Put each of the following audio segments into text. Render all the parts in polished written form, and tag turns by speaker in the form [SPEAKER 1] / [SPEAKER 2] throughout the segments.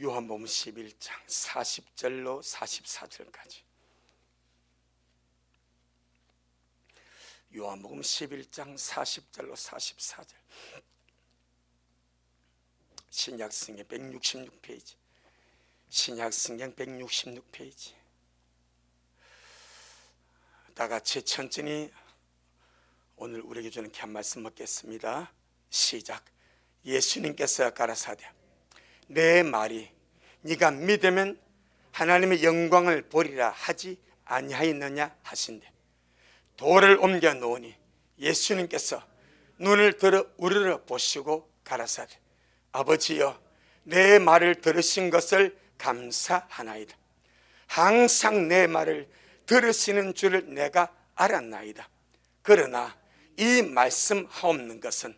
[SPEAKER 1] 요한복음 11장 40절로 44절까지. 요한복음 11장 40절로 44절. 신약성경 166페이지. 신약성경 166페이지. 다 같이 천천히 오늘 우리에게 주는 한 말씀 먹겠습니다. 시작. 예수님께서 가라사대 내 말이 네가 믿으면 하나님의 영광을 보리라 하지 아니하였느냐 하신대. 돌을 옮겨 놓으니 예수님께서 눈을 들어 우러러 보시고 가라사대 아버지여 내 말을 들으신 것을 감사하나이다. 항상 내 말을 들으시는 줄을 내가 알았나이다. 그러나 이 말씀 하옵는 것은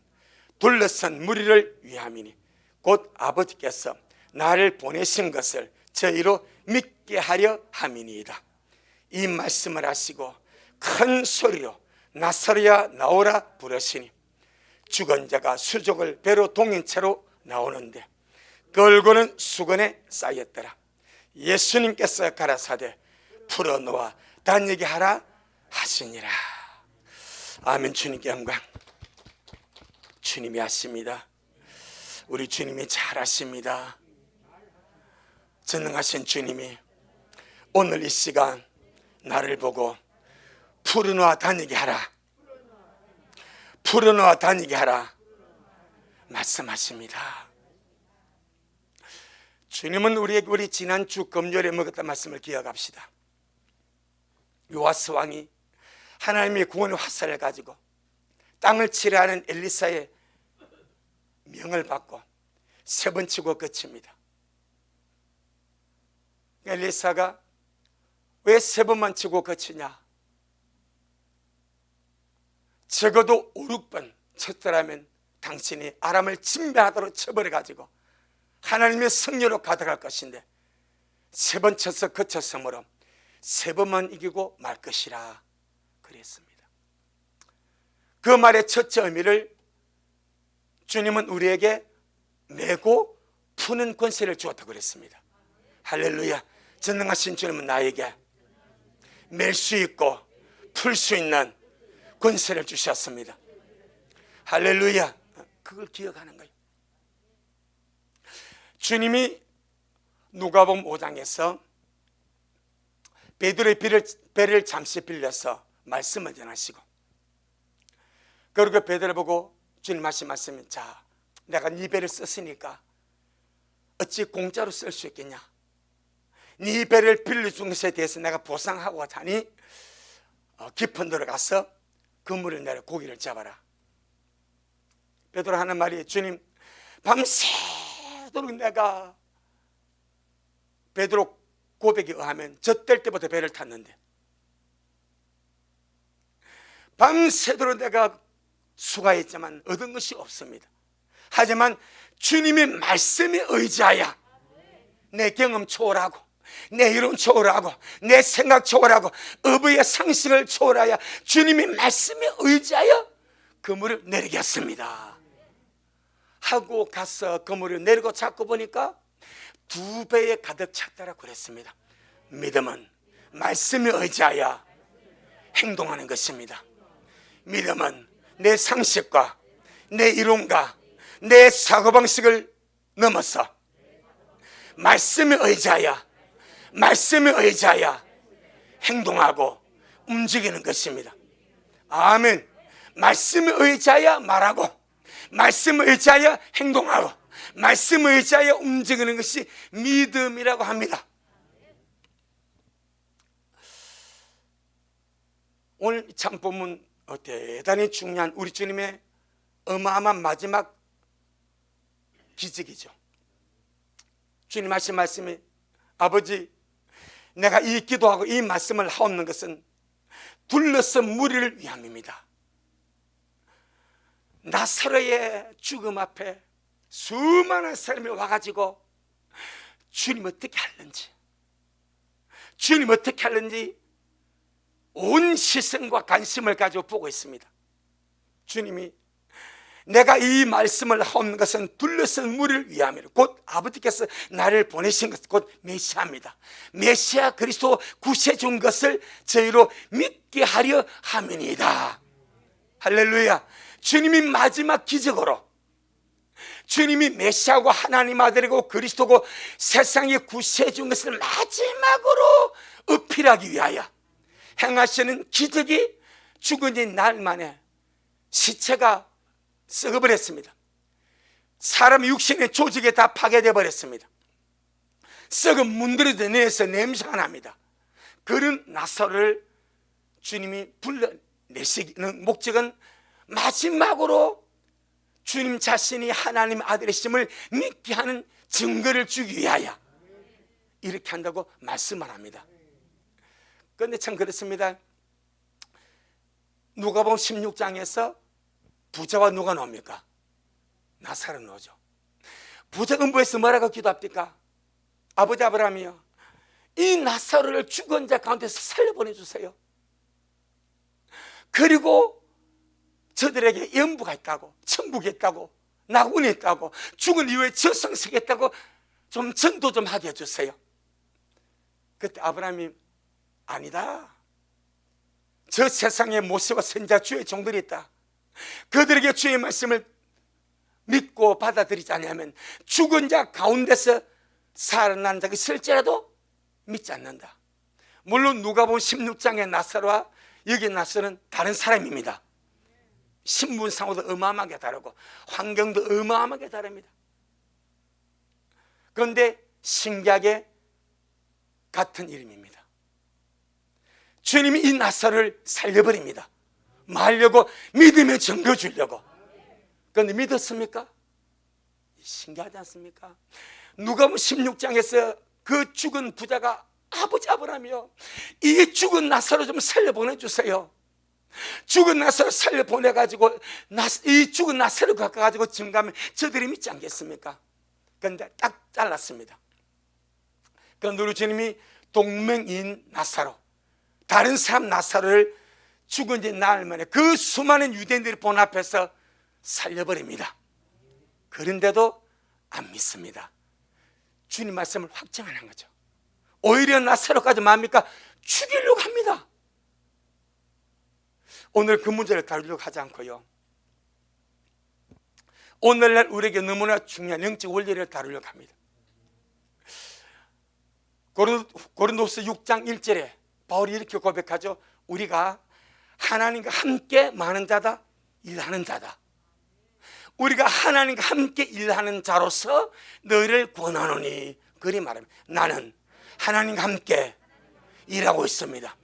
[SPEAKER 1] 둘러선 무리를 위함이니 곧 아버지께서 나를 보내신 것을 저희로 믿게 하려 함이니이다. 이 말씀을 하시고 큰 소리로 나사로야 나오라 부르시니 죽은 자가 수족을 배로 동인 채로 나오는데 걸고는 수건에 쌓였더라. 예수님께서 가라사대 풀어놓아 다니게 하라 하시니라. 아멘. 주님께 영광. 주님이 하십니다. 우리 주님이 잘하십니다. 전능하신 주님이 오늘 이 시간 나를 보고 풀어놓아 다니게 하라, 풀어놓아 다니게 하라 말씀하십니다. 주님은 우리에게 우리 지난주 금요일에 먹었던 말씀을 기억합시다. 요아스 왕이 하나님의 구원의 화살을 가지고 땅을 치려하는 엘리사의 명을 받고 세 번 치고 끝입니다. 엘리사가 왜 세 번만 치고 끝이냐? 적어도 5, 6번 쳤더라면 당신이 아람을 진멸하도록 쳐버려 가지고 하나님의 성령으로 가득할 것인데 세 번 쳐서 그쳤으므로 세 번만 이기고 말 것이라 그랬습니다. 그 말의 첫째 의미를 주님은 우리에게 메고 푸는 권세를 주었다고 그랬습니다. 할렐루야. 전능하신 주님은 나에게 맬 수 있고 풀 수 있는 권세를 주셨습니다. 할렐루야. 그걸 기억하는 거예요. 주님이 누가복음 5장에서 베드로의 배를 잠시 빌려서 말씀을 전하시고 그리고 베드로 보고 주님 하신 말씀이 자, 내가 네 배를 썼으니까 어찌 공짜로 쓸 수 있겠냐? 네 배를 빌려준 것에 대해서 내가 보상하고 하니 깊은 데로 가서 그물을 내려 고기를 잡아라. 베드로 하는 말이 주님 밤새도록 내가 베드로 고백에 의하면 젖될 때부터 배를 탔는데 밤새도록 내가 수고했지만 얻은 것이 없습니다. 하지만 주님의 말씀에 의지하여 내 경험 초월하고 내 이론 초월하고 내 생각 초월하고 어부의 상식을 초월하여 주님의 말씀에 의지하여 그물을 내리겠습니다 하고 가서 그물을 내리고 잡고 보니까 2배에 가득 찼다라고 그랬습니다. 믿음은 말씀에 의지하여 행동하는 것입니다. 믿음은 내 상식과 내 이론과 내 사고방식을 넘어서 말씀에 의지하여 행동하고 움직이는 것입니다. 아멘. 말씀에 의지하여 말하고 말씀에 의지하여 행동하고 말씀에 의지하여 움직이는 것이 믿음이라고 합니다. 오늘 참 본문 대단히 중요한 우리 주님의 어마어마한 마지막 기적이죠. 주님 하신 말씀이 아버지 내가 이 기도하고 이 말씀을 하옵는 것은 둘러선 무리를 위함입니다. 나사로의 죽음 앞에 수많은 사람이 와가지고 주님 어떻게 하는지 온 시선과 관심을 가지고 보고 있습니다. 주님이 내가 이 말씀을 하는 것은 둘러싼 무리를 위함이라. 곧 아버지께서 나를 보내신 것, 곧 메시아입니다. 메시아 그리스도 구세주인 것을 저희로 믿게 하려 함이니이다. 할렐루야. 주님이 마지막 기적으로, 주님이 메시아고 하나님 아들이고 그리스도고 세상의 구세주인 것을 마지막으로 어필하기 위하여 행하시는 기적이 죽은 지 날 만에 시체가 썩어버렸습니다. 사람 육신의 조직에 다 파괴되어 버렸습니다. 썩은 문드러져 내서 냄새가 납니다. 그런 나사로를 주님이 불러내시는 목적은 마지막으로 주님 자신이 하나님 아들이심을 믿게 하는 증거를 주기 위하여 이렇게 한다고 말씀을 합니다. 그런데 참 그렇습니다. 누가복음 16장에서 부자와 누가 나옵니까? 나사로 나오죠. 부자가 뭐해서 뭐라고 기도합니까? 아버지 아브라함이요, 이 나사로를 죽은 자 가운데서 살려보내주세요. 그리고 저들에게 연부가 있다고, 천국이 있다고, 낙원이 있다고, 죽은 이후에 저승세가 있다고 좀 전도 좀 하게 해주세요. 그때 아브라함이 아니다, 저 세상에 모세와 선지자 주의 종들이 있다. 그들에게 주의 말씀을 믿고 받아들이지 않으면 죽은 자 가운데서 살아난 자가 있을지라도 믿지 않는다. 물론 누가복음 16장의 나사로와 여기 나사로는 다른 사람입니다. 신분상으로도 어마어마하게 다르고 환경도 어마어마하게 다릅니다. 그런데 신기하게 같은 이름입니다. 주님이 이 나사로를 살려버립니다. 말려고, 믿음의 증거 주려고. 그런데 믿었습니까? 신기하지 않습니까? 누가복음 16장에서 그 죽은 부자가 아버지 아브라함이요, 이 죽은 나사로 좀 살려보내주세요. 죽은 나사로 살려보내가지고 이 죽은 나사로 가까워가지고 증가하면 저들이 믿지 않겠습니까? 그런데 딱 잘랐습니다. 그런데 우리 주님이 동맹인 나사로, 다른 사람 나사로를 죽은 지 나흘 만에 그 수많은 유대인들이 본 앞에서 살려버립니다. 그런데도 안 믿습니다. 주님 말씀을 확정 안 한 거죠. 오히려 나사로까지 뭡니까? 죽이려고 합니다. 오늘 그 문제를 다루려고 하지 않고요, 오늘날 우리에게 너무나 중요한 영적 원리를 다루려고 합니다. 고린도후서 6장 1절에 바울이 이렇게 고백하죠. 우리가 하나님과 함께 많은 자다, 일하는 자다. 우리가 하나님과 함께 일하는 자로서 너희를 권하노니. 그리 말합니다. 나는 하나님과 함께 일하고 있습니다.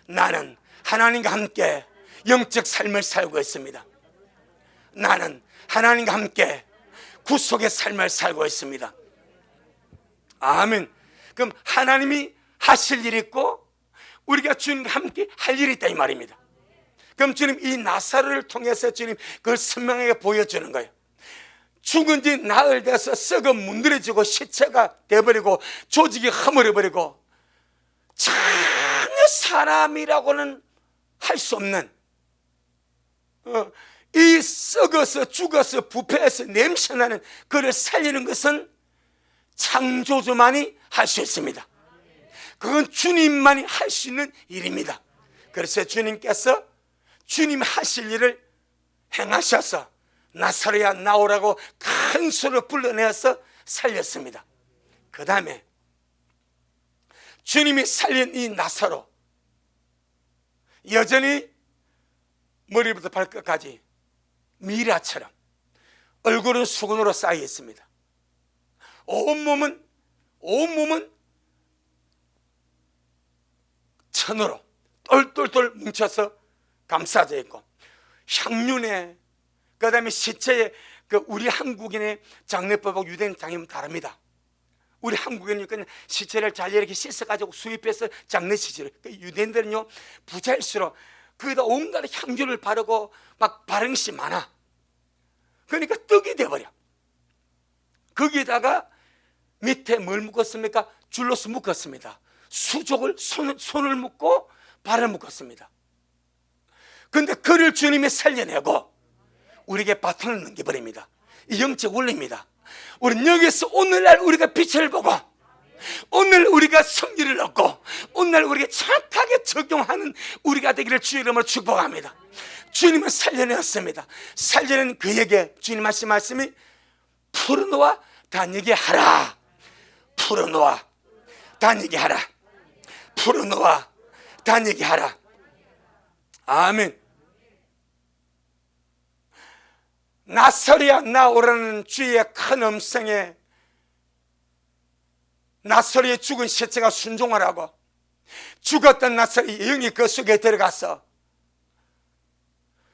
[SPEAKER 1] 나는 하나님과 함께 영적 삶을 살고 있습니다. 나는 하나님과 함께 구속의 삶을 살고 있습니다. 아멘. 그럼 하나님이 하실 일이 있고 우리가 주님과 함께 할 일이 있다 이 말입니다. 그럼 주님 이 나사로를 통해서 주님 그걸 선명하게 보여주는 거예요. 죽은 지 나흘 돼서 썩어 문드러지고 시체가 돼버리고 조직이 허물어버리고 전혀 사람이라고는 할 수 없는 이 썩어서 죽어서 부패해서 냄새나는 그를 살리는 것은 창조주만이 할 수 있습니다. 그건 주님만이 할 수 있는 일입니다. 그래서 주님께서 주님 하실 일을 행하셔서 나사로야 나오라고 큰 소리로 불러내어서 살렸습니다. 그 다음에 주님이 살린 이 나사로 여전히 머리부터 발끝까지 미라처럼 얼굴은 수건으로 쌓여 있습니다. 온몸은 천으로 똘똘똘 뭉쳐서 감싸져 있고 향륜에 그 다음에 시체에 우리 한국인의 장례법하고 유대인 장례는 다릅니다. 우리 한국인은 그냥 시체를 잘 이렇게 씻어가지고 수입해서 장례시지를, 유대인들은요 부자일수록 거기다 온갖 향유를 바르고 막 바른 것이 많아. 그러니까 떡이 돼버려. 거기에다가 밑에 뭘 묶었습니까? 줄로서 묶었습니다. 수족을 손을 묶고 발을 묶었습니다. 그런데 그를 주님이 살려내고 우리에게 바톤을 넘겨버립니다. 이 영적 원리입니다. 우리는 여기서 오늘날 우리가 빛을 보고 오늘 우리가 성리를 얻고 오늘날 우리가 정확하게 적용하는 우리가 되기를 주의 이름으로 축복합니다. 주님은 살려내었습니다. 살려낸 그에게 주님 하신 말씀이 풀어놓아 다니게 하라. 풀어놓아 다니게 하라. 풀어놓아 다니게 하라. 아멘. 나서리야 나오라는 주의 큰 음성에 나서리의 죽은 시체가 순종하라고 죽었던 나서리 영이 그 속에 들어가서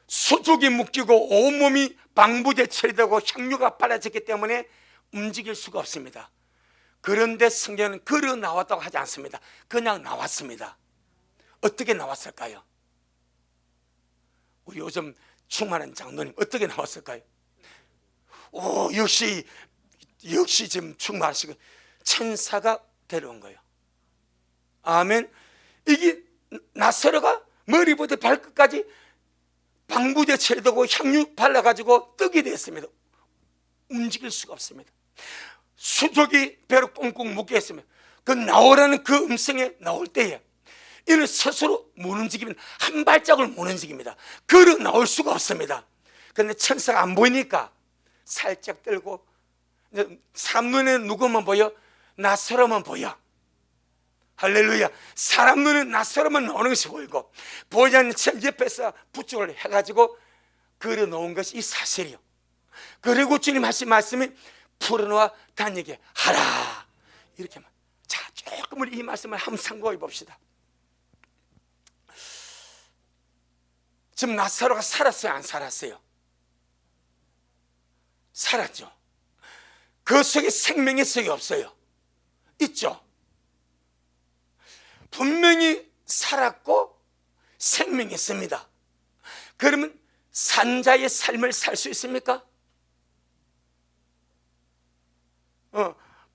[SPEAKER 1] 수족이 묶이고 온몸이 방부제 처리되고 향유가 발라졌기 때문에 움직일 수가 없습니다. 그런데 성경은 걸어 나왔다고 하지 않습니다. 그냥 나왔습니다. 어떻게 나왔을까요? 우리 요즘 충만한 장로님 어떻게 나왔을까요? 역시 지금 충만하시고 천사가 데려온 거예요. 아멘. 이게 나사로가 머리부터 발끝까지 방부제 처리되고 향유 발라가지고 떡이 됐습니다. 움직일 수가 없습니다. 수족이 배로 꽁꽁 묶여 있습니다. 그 나오라는 그 음성에 나올 때에 이는 스스로 못 움직이면 한 발짝을 못 움직입니다. 걸어 나올 수가 없습니다. 그런데 천사가 안 보이니까 살짝 들고 사람 눈에 누구만 보여? 나사로만 보여. 할렐루야. 사람 눈에 나사로만 나오는 것이 보이고 보이지 않는 천 옆에서 부축을 해가지고 걸어 놓은 것이 이 사실이요. 그리고 주님 하신 말씀이 풀어놓아 다니게 하라. 이렇게만. 자, 조금 우리 이 말씀을 한번 상고해 봅시다. 지금 나사로가 살았어요? 안 살았어요? 살았죠. 그 속에 생명의 속이 없어요? 있죠. 분명히 살았고 생명이 있습니다. 그러면 산자의 삶을 살 수 있습니까?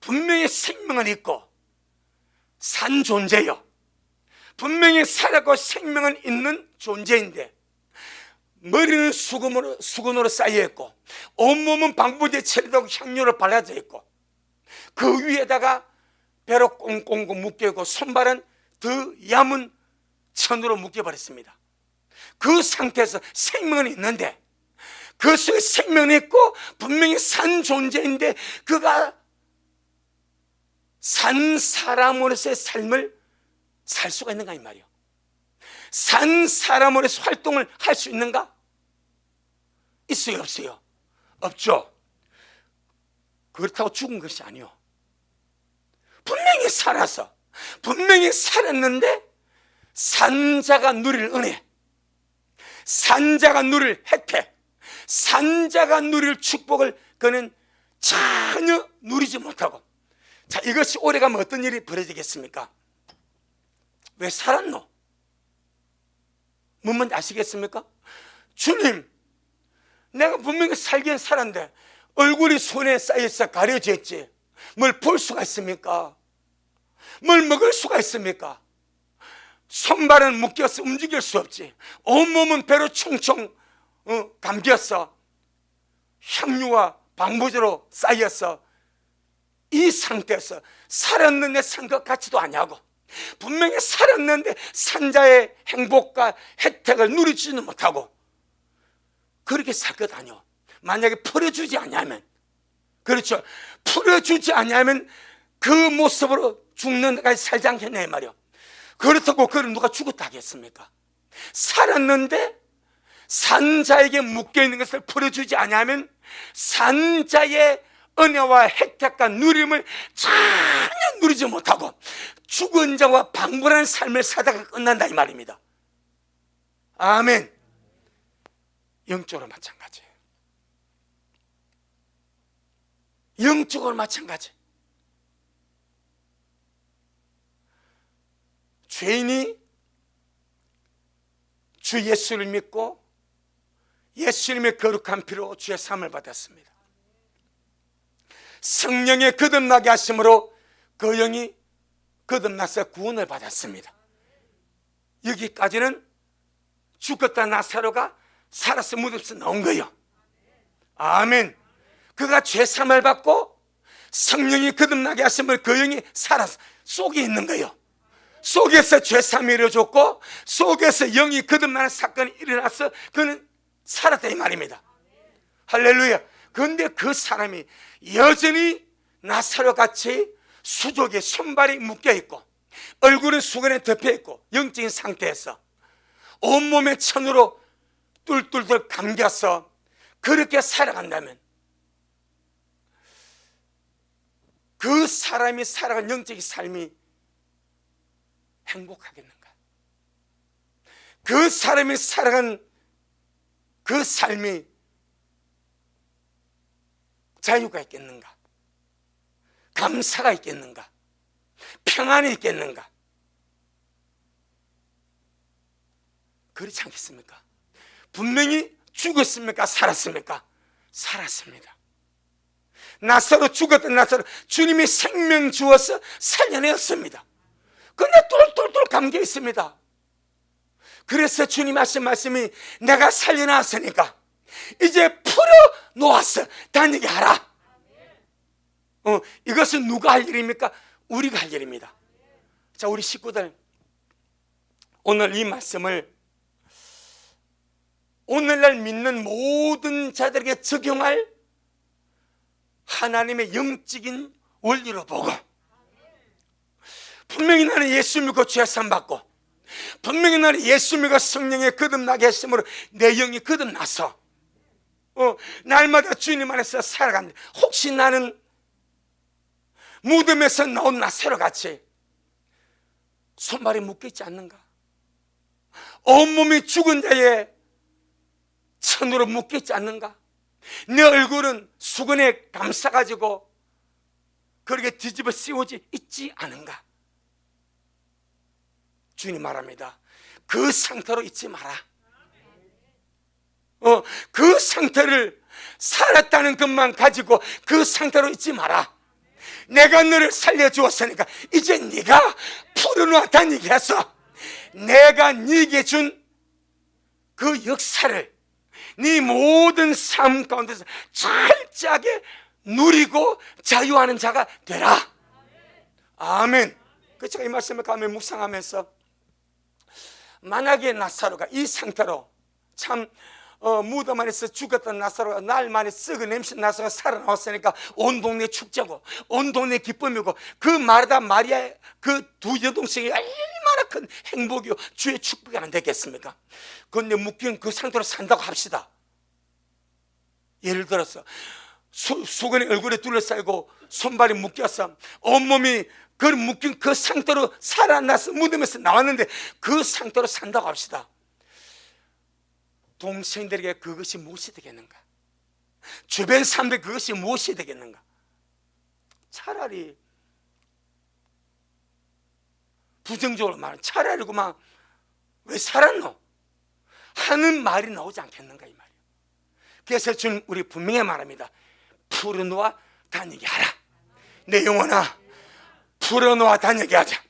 [SPEAKER 1] 분명히 생명은 있고 산 존재요. 분명히 살았고 생명은 있는 존재인데 머리는 수건으로 쌓여있고 온몸은 방부제 처리되고 향료로 발라져 있고 그 위에다가 배로 꽁꽁 묶여있고 손발은 더 얇은 천으로 묶여버렸습니다. 그 상태에서 생명은 있는데 그 속에 생명이 있고 분명히 산 존재인데 그가 산 사람으로서의 삶을 살 수가 있는가 이 말이요. 산 사람으로서 활동을 할 수 있는가? 있어요 없어요? 없죠. 그렇다고 죽은 것이 아니요. 분명히 살아서 분명히 살았는데 산자가 누릴 은혜, 산자가 누릴 혜택, 산자가 누릴 축복을 그는 전혀 누리지 못하고, 자, 이것이 오래가면 어떤 일이 벌어지겠습니까? 왜 살았노? 뭔지 아시겠습니까? 주님, 내가 분명히 살긴 살았는데 얼굴이 손에 쌓여서 가려져 있지 뭘 볼 수가 있습니까? 뭘 먹을 수가 있습니까? 손발은 묶여서 움직일 수 없지. 온몸은 배로 총총 감겼어. 향유와 방부제로 쌓여서 이 상태에서 살았는데 산 것 같지도 아니하고 분명히 살았는데 산자의 행복과 혜택을 누리지는 못하고 그렇게 살 것 아니오. 만약에 풀어주지 않냐면, 그렇죠, 풀어주지 않냐면 그 모습으로 죽는 데까지 살지 않겠냐 이 말이오. 그렇다고 그를 누가 죽었다 하겠습니까? 살았는데 산자에게 묶여있는 것을 풀어주지 않냐면 산자의 은혜와 혜택과 누림을 전혀 누리지 못하고 죽은 자와 방불한 삶을 살다가 끝난다 이 말입니다. 아멘. 영적으로 마찬가지예요. 영적으로 마찬가지. 죄인이 주 예수를 믿고 예수님의 거룩한 피로 주의 사함을 받았습니다. 성령의 거듭나게 하심으로 그 영이 거듭나서 구원을 받았습니다. 여기까지는 죽었다 나사로가 살아서 무덤에서 나온 거예요. 아멘. 그가 죄사함을 받고 성령이 거듭나게 하심을 그 영이 살아서 속에 있는 거예요. 속에서 죄사함이 이루어졌고 속에서 영이 거듭나는 사건이 일어나서 그는 살았다 이 말입니다. 할렐루야. 그런데 그 사람이 여전히 나사로같이 수족에 손발이 묶여있고 얼굴은 수건에 덮여있고 영적인 상태에서 온몸에 천으로 뚫뚫뚫 감겨서 그렇게 살아간다면 그 사람이 살아간 영적인 삶이 행복하겠는가? 그 사람이 살아간 그 삶이 자유가 있겠는가? 감사가 있겠는가? 평안이 있겠는가? 그렇지 않겠습니까? 분명히 죽었습니까? 살았습니까? 살았습니다. 나사로 죽었던 나사로 주님이 생명 주어서 살려내었습니다. 근데 똘똘똘 감겨 있습니다. 그래서 주님 하신 말씀이 내가 살려놨으니까 이제 풀어놓았어 다니게 하라. 이것은 누가 할 일입니까? 우리가 할 일입니다. 자, 우리 식구들 오늘 이 말씀을 오늘날 믿는 모든 자들에게 적용할 하나님의 영적인 원리로 보고 분명히 나는 예수 믿고 죄사함 받고 분명히 나는 예수 믿고 성령의 거듭나게 하심으로 내 영이 거듭나서 날마다 주님 안에서 살아간다. 혹시 나는 무덤에서 나온 나사로같이 손발이 묶여있지 않는가? 온몸이 죽은 자의 천으로 묶여있지 않는가? 내 얼굴은 수건에 감싸가지고 그렇게 뒤집어 씌워지 있지 않은가? 주님 말합니다. 그 상태로 있지 마라. 그 상태를 살았다는 것만 가지고 그 상태로 있지 마라. 내가 너를 살려주었으니까 이제 네가 풀어놓아 다니게 해서 내가 네게 준 그 역사를 네 모든 삶 가운데서 철저하게 누리고 자유하는 자가 되라. 아멘. 그 제가 이 말씀을 가면 묵상하면서 만약에 나사로가 이 상태로 참 무덤 안에서 죽었던 나사로가 날 만에 썩은 냄새 나사로가 살아나왔으니까 온 동네 축제고 온 동네 기쁨이고 그 마르다 마리아 그 두 여동생이 얼마나 큰 행복이요 주의 축복이 안 되겠습니까? 그런데 묶인 그 상태로 산다고 합시다. 예를 들어서 수건이 얼굴에 둘러싸이고 손발이 묶여서 온몸이 그 묶인 그 상태로 살아나서 무덤에서 나왔는데 그 상태로 산다고 합시다. 동생들에게 그것이 무엇이 되겠는가? 주변 사람들 그것이 무엇이 되겠는가? 차라리 부정적으로 말하면 차라리 그만 왜 살았노? 하는 말이 나오지 않겠는가 이 말이에요. 그래서 주님 우리 분명히 말합니다. 풀어놓아 다니게 하라. 내 영혼아 풀어놓아 다니게 하자.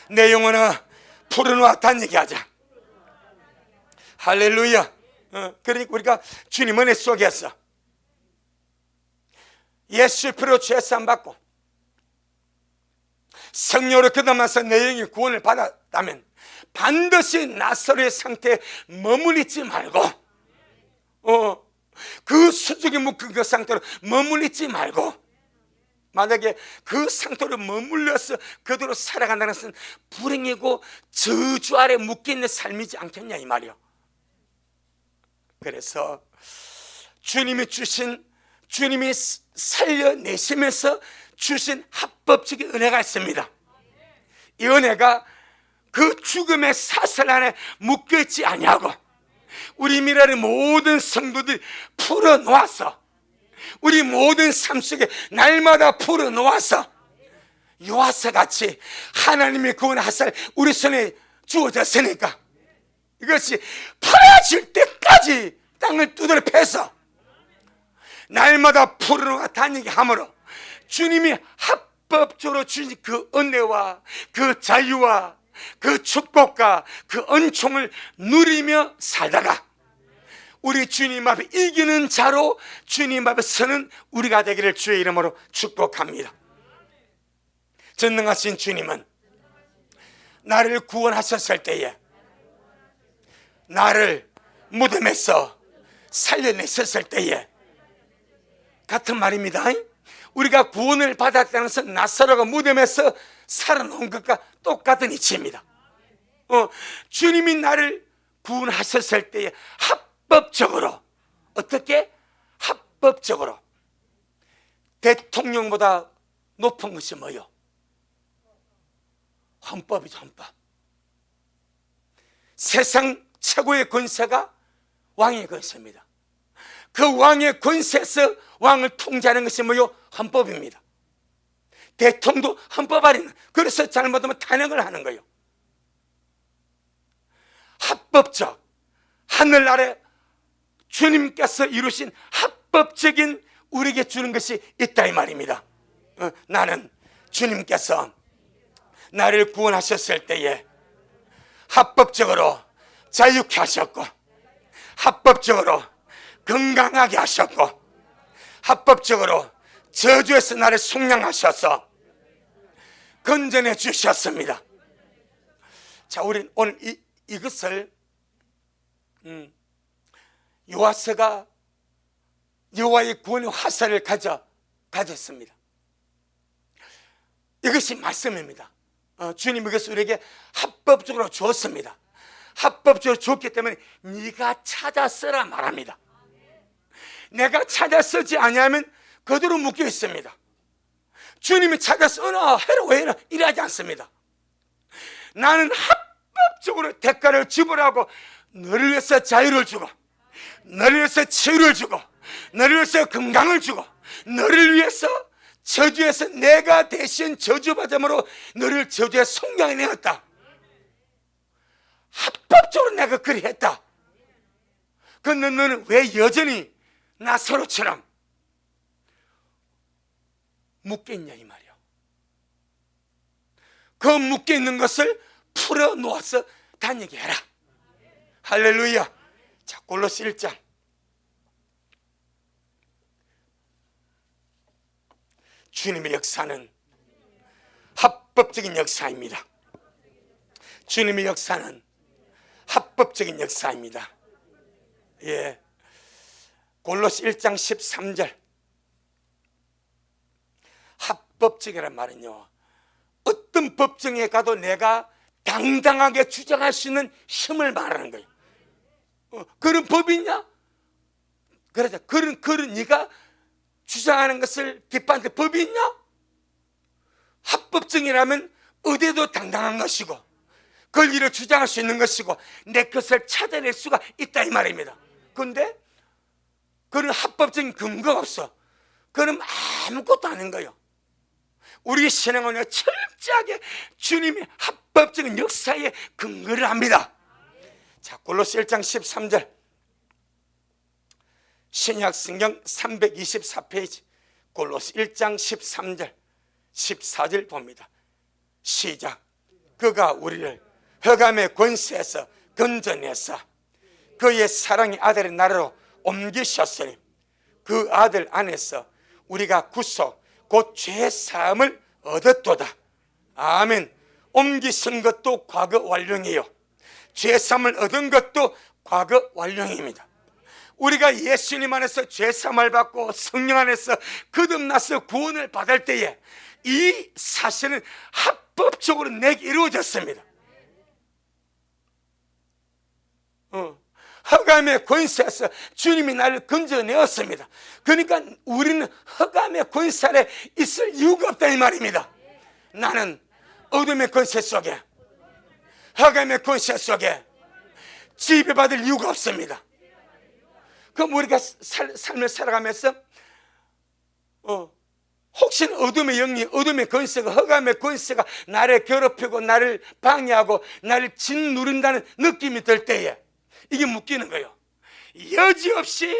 [SPEAKER 1] 내 영혼아 풀어놓아 다니게 하자. 할렐루야. 그러니까 우리가 주님 은혜 속에서 예수의 피로 죄사함 받고 성령으로 거듭나서 내 영이 구원을 받았다면 반드시 나사로의 상태에 머물리지 말고 그 수족에 묶은 그 상태로 머물리지 말고 만약에 그 상태로 머물러서 그대로 살아간다는 것은 불행이고 저주 아래 묶여있는 삶이지 않겠냐 이 말이요. 그래서 주님이 살려내시면서 주신 합법적인 은혜가 있습니다. 이 은혜가 그 죽음의 사슬 안에 묶여있지 아니하고 우리 미래의 모든 성도들이 풀어놓아서 우리 모든 삶 속에 날마다 풀어놓아서 요아서 같이 하나님의 구원하살 우리 손에 주어졌으니까 이것이 파라질 때까지 땅을 두드려 패서 날마다 풀어놓아 다니게 함으로 주님이 합법적으로 주신 그 은혜와 그 자유와 그 축복과 그 은총을 누리며 살다가 우리 주님 앞에 이기는 자로 주님 앞에 서는 우리가 되기를 주의 이름으로 축복합니다. 전능하신 주님은 나를 구원하셨을 때에 나를 무덤에서 살려내셨을 때에 같은 말입니다. 우리가 구원을 받았다는 것은 나사로가 무덤에서 살아나온 것과 똑같은 이치입니다. 주님이 나를 구원하셨을 때에 합법적으로, 어떻게? 합법적으로 대통령보다 높은 것이 뭐요? 헌법이죠. 헌법. 세상 최고의 권세가 왕의 권세입니다. 그 왕의 권세에서 왕을 통제하는 것이 뭐요? 헌법입니다. 대통령도 헌법 아래는, 그래서 잘못하면 탄핵을 하는 거예요. 합법적, 하늘 아래 주님께서 이루신 합법적인 우리에게 주는 것이 있다 이 말입니다. 나는 주님께서 나를 구원하셨을 때에 합법적으로 자유케 하셨고, 합법적으로 건강하게 하셨고, 합법적으로 저주에서 나를 속량하셔서 건전해 주셨습니다. 자, 우리는 오늘 이것을 요하스가 여호와의 구원의 화살을 가졌습니다. 이것이 말씀입니다. 주님이 이것을 우리에게 합법적으로 줬습니다. 합법적으로 줬기 때문에 네가 찾아 쓰라 말합니다. 내가 찾아 쓰지 않으면 그대로 묶여 있습니다. 주님이 찾아 쓰나 해라 왜 해라 이러지 않습니다. 나는 합법적으로 대가를 지불하고 너를 위해서 자유를 주고, 너를 위해서 치유를 주고, 너를 위해서 건강을 주고, 너를 위해서 저주에서 내가 대신 저주받음으로 너를 저주에 속량해내었다. 합법적으로 내가 그리 했다. 그런데 너는 왜 여전히 나사로처럼 묶여있냐 이 말이야. 그 묶여있는 것을 풀어놓아서 다니게 해라. 할렐루야. 자, 골로새 1장 주님의 역사는 합법적인 역사입니다. 주님의 역사는 합법적인 역사입니다. 예, 골로새 1장 13절 합법적이란 말은요, 어떤 법정에 가도 내가 당당하게 주장할 수 있는 힘을 말하는 거예요. 그런 법이 있냐? 그러자 그런 네가 주장하는 것을 비판할 법이 있냐? 합법적이라면 어디에도 당당한 것이고 권리를 주장할 수 있는 것이고 내 것을 찾아낼 수가 있다 이 말입니다. 그런데 그런 합법적인 근거가 없어. 그건 아무것도 아닌 거예요. 우리 신앙은 철저하게 주님의 합법적인 역사에 근거를 합니다. 자, 골로새 1장 13절 신약성경 324페이지 골로새 1장 13절 14절 봅니다. 시작. 그가 우리를 흑암의 권세에서 건져내서 그의 사랑의 아들의 나라로 옮기셨으니 그 아들 안에서 우리가 구속 곧 죄사함을 얻었도다. 아멘. 옮기신 것도 과거 완료이에요. 죄사함을 얻은 것도 과거 완료입니다. 우리가 예수님 안에서 죄사함을 받고 성령 안에서 거듭나서 구원을 받을 때에 이 사실은 합법적으로 내게 이루어졌습니다. 흑암의 권세에서 주님이 나를 건져내었습니다. 그러니까 우리는 흑암의 권세 아래 있을 이유가 없다 이 말입니다. 나는 어둠의 권세 속에, 흑암의 권세 속에 지배받을 이유가 없습니다. 그럼 우리가 삶을 살아가면서 혹시나 어둠의 영이, 어둠의 권세가, 흑암의 권세가 나를 괴롭히고 나를 방해하고 나를 짓누른다는 느낌이 들 때에 이게 묶이는 거예요. 여지없이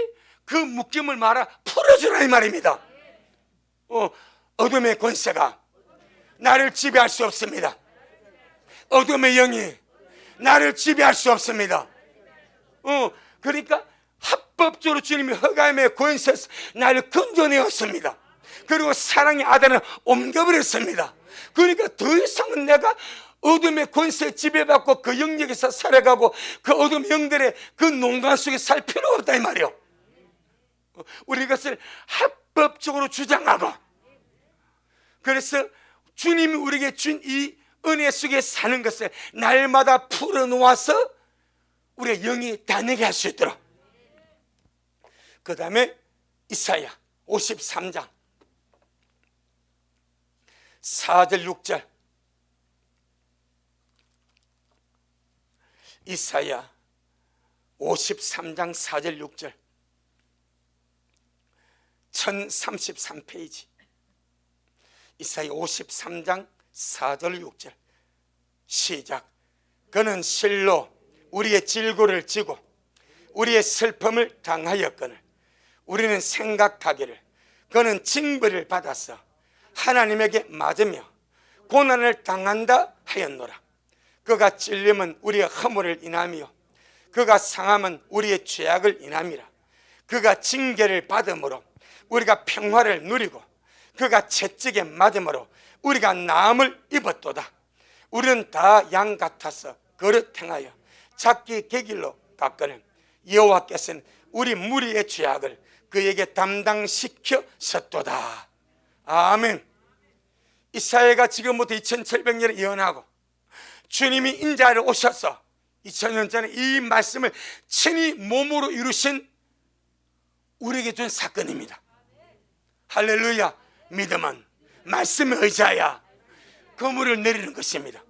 [SPEAKER 1] 그 묶임을 말아 풀어주라 이 말입니다. 어둠의 권세가 나를 지배할 수 없습니다. 어둠의 영이 나를 지배할 수 없습니다. 그러니까 합법적으로 주님이 허감의 권세에서 나를 건져내었습니다. 그리고 사랑의 아들은 옮겨버렸습니다. 그러니까 더 이상은 내가 어둠의 권세에 지배받고 그 영역에서 살아가고 그 어둠 영들의 그 농간 속에 살 필요가 없다 이 말이요. 우리 이것을 합법적으로 주장하고, 그래서 주님이 우리에게 준 이 은혜 속에 사는 것을 날마다 풀어놓아서 우리의 영이 다내게 할 수 있도록. 그 다음에 이사야 53장 4절 6절. 이사야 53장 4절 6절 1033페이지. 이사야 53장 4절 6절 시작. 그는 실로 우리의 질고를 지고 우리의 슬픔을 당하였거늘 우리는 생각하기를 그는 징벌을 받아서 하나님에게 맞으며 고난을 당한다 하였노라. 그가 찔림은 우리의 허물을 인하며 그가 상함은 우리의 죄악을 인함이라. 그가 징계를 받음으로 우리가 평화를 누리고 그가 채찍에 맞음으로 우리가 나음을 입었도다. 우리는 다 양 같아서 그릇 행하여 작기 객일로 갔거늘 여호와께서는 우리 무리의 죄악을 그에게 담당시켰었도다. 아멘. 이사야가 지금부터 2700년을 예언하고 주님이 인자를 오셔서 2000년 전에 이 말씀을 친히 몸으로 이루신 우리에게 준 사건입니다. 할렐루야. 믿음은 말씀의 의자야 그물을 내리는 것입니다.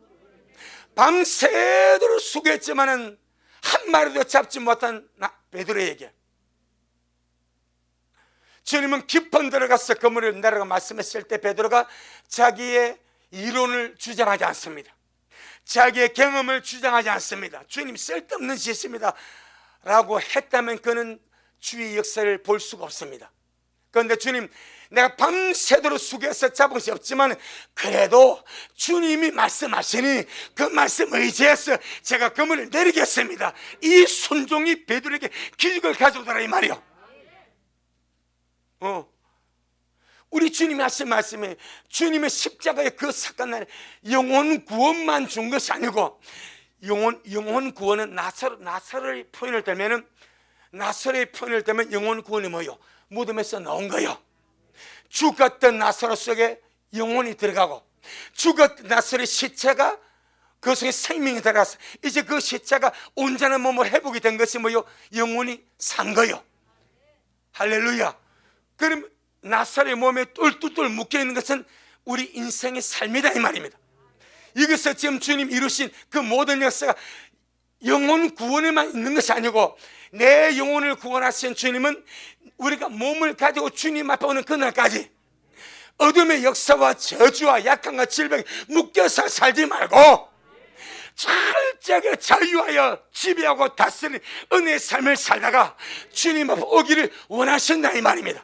[SPEAKER 1] 밤새도록 수고했지만은 한 마리도 잡지 못한 베드로에게 주님은 깊은 들어가서 그물을 내려가 말씀했을 때 베드로가 자기의 이론을 주장하지 않습니다. 자기의 경험을 주장하지 않습니다. 주님 쓸데없는 짓입니다 라고 했다면 그는 주의 역사를 볼 수가 없습니다. 그런데 주님, 내가 밤새도록 수고해서 잡은 것이 없지만 그래도 주님이 말씀하시니 그 말씀 의지해서 제가 그물을 내리겠습니다. 이 순종이 베드로에게 기적을 가져오더라 이 말이요. 우리 주님이 하신 말씀에 주님의 십자가의 그 사건날 영혼 구원만 준 것이 아니고 영혼 구원은 나사로의 표현을 들면은 나사로의 표현을 들면 영혼 구원이 뭐요? 무덤에서 나온 거요. 죽었던 나사로 속에 영혼이 들어가고 죽었던 나사로의 시체가 그 속에 생명이 들어가서 이제 그 시체가 온전한 몸을 회복이 된 것이 뭐요? 영혼이 산 거요. 할렐루야. 그럼 나사로의 몸에 똘똘똘 묶여있는 것은 우리 인생의 삶이다 이 말입니다. 이것을 지금 주님 이루신 그 모든 역사가 영혼 구원에만 있는 것이 아니고 내 영혼을 구원하신 주님은 우리가 몸을 가지고 주님 앞에 오는 그날까지 어둠의 역사와 저주와 약함과 질병에 묶여서 살지 말고 철저하게 자유하여 지배하고 다스리는 은혜의 삶을 살다가 주님 앞에 오기를 원하신다 이 말입니다.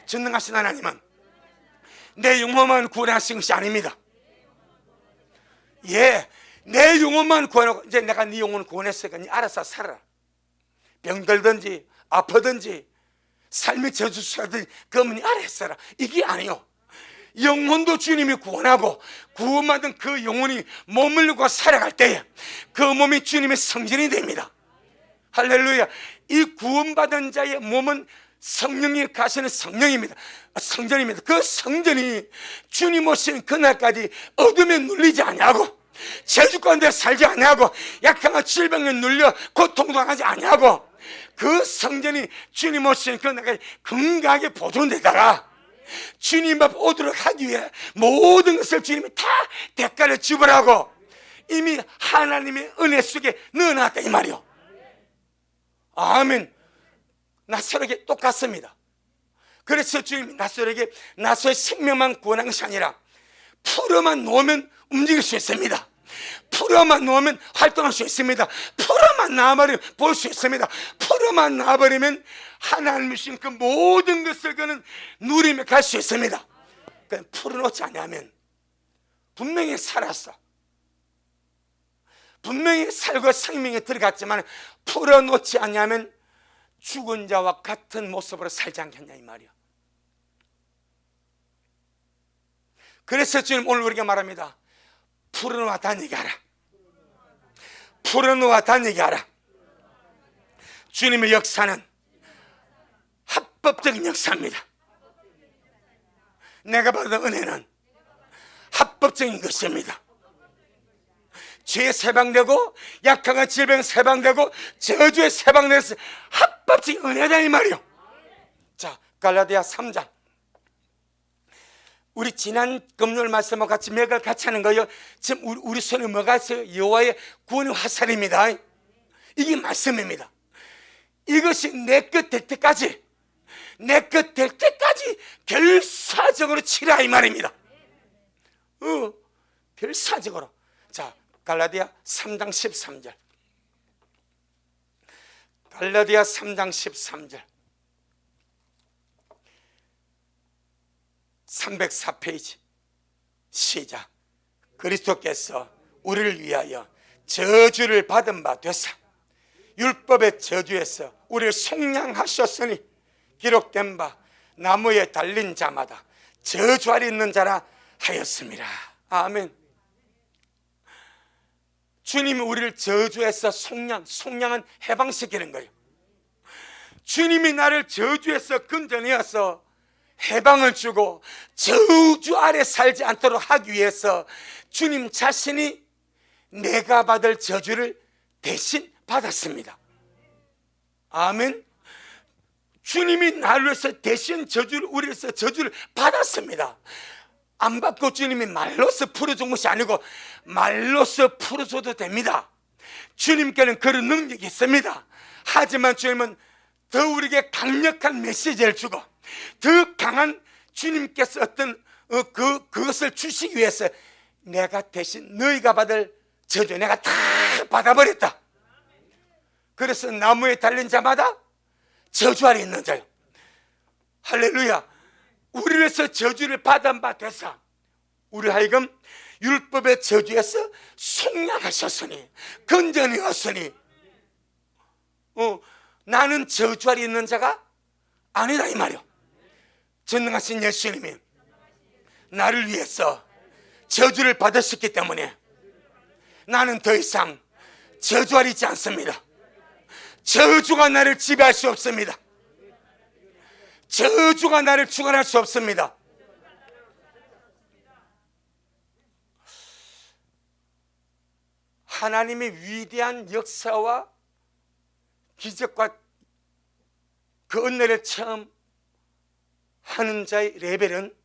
[SPEAKER 1] 전능하신 하나님은 내 영혼만 구원하신 것이 아닙니다. 예, 내 영혼만 구원하고 이제 내가 네 영혼을 구원했으니까 네 알아서 살아라. 병들든지 아프든지 삶의 저주수라든지 그러면 네 알아서 살아. 이게 아니요. 영혼도 주님이 구원하고 구원받은 그 영혼이 몸을 누고 살아갈 때에 그 몸이 주님의 성전이 됩니다. 할렐루야. 이 구원받은 자의 몸은 성령이 가시는 성령입니다. 성전입니다. 그 성전이 주님 오신 그날까지 어둠에 눌리지 아니하고 저주 가운데 살지 아니하고 약함과 질병에 눌려 고통당하지 아니하고 그 성전이 주님 오신 그날까지 건강하게 보존되다가 주님 앞 오도록 하기 위해 모든 것을 주님이 다 대가를 지불하고 이미 하나님의 은혜 속에 넣어놨다 이 말이요. 아멘. 나사로에게 똑같습니다. 그래서 주님이 나사로에게 나사로의 생명만 구원한 것이 아니라 풀어만 놓으면 움직일 수 있습니다. 풀어만 놓으면 활동할 수 있습니다. 풀어만 놔버리면 볼 수 있습니다. 풀어만 놔버리면 하나님이 주신 그 모든 것을 그는 누리며 갈 수 있습니다. 그냥 풀어놓지 않으면 분명히 살았어. 분명히 살고 생명에 들어갔지만 풀어놓지 않으면 죽은 자와 같은 모습으로 살지 않겠냐 이 말이야. 그래서 주님 오늘 우리가 말합니다. 풀어놓아 다니게 하라. 풀어놓아 다니게 하라. 주님의 역사는 합법적인 역사입니다. 내가 받은 은혜는 합법적인 것입니다. 죄에 세방되고 약한 질병 세방되고 저주에 세방되어서 합법적인 은혜다 이 말이요. 자, 갈라디아 3장. 우리 지난 금요일 말씀과 같이 맥을 같이 하는 거예요. 지금 우리 손에 뭐가 있어요? 여호와의 구원의 화살입니다. 이게 말씀입니다. 이것이 내 끝 될 때까지, 내 끝 될 때까지 결사적으로 치라 이 말입니다. 결사적으로. 자, 갈라디아 3장 13절. 갈라디아 3장 13절. 304페이지 시작. 그리스도께서 우리를 위하여 저주를 받은 바 되사 율법의 저주에서 우리를 속량하셨으니 기록된 바 나무에 달린 자마다 저주 아래 있는 자라 하였습니다. 아멘. 주님이 우리를 저주에서 속량은 해방시키는 거예요. 주님이 나를 저주에서 건져내어서 해방을 주고 저주 아래 살지 않도록 하기 위해서 주님 자신이 내가 받을 저주를 대신 받았습니다. 아멘. 주님이 나를 위해서 대신 우리에서 저주를 받았습니다. 안 받고 주님이 말로서 풀어준 것이 아니고 말로서 풀어줘도 됩니다. 주님께는 그런 능력이 있습니다. 하지만 주님은 더 우리에게 강력한 메시지를 주고 더 강한 주님께서 어떤 그것을 주시기 위해서 내가 대신 너희가 받을 저주 내가 다 받아버렸다. 그래서 나무에 달린 자마다 저주 아래 있는 자요. 할렐루야. 우리를 위해서 저주를 받은 바 되사 우리 하여금 율법의 저주에서 속량하셨으니 건져내었으니 나는 저주 아래 있는 자가 아니다 이 말이요. 전능하신 예수님이 나를 위해서 저주를 받으셨기 때문에 나는 더 이상 저주 아래 있지 않습니다. 저주가 나를 지배할 수 없습니다. 저주가 나를 주관할 수 없습니다. 하나님의 위대한 역사와 기적과 그 은혜를 처음 하는 자의 레벨은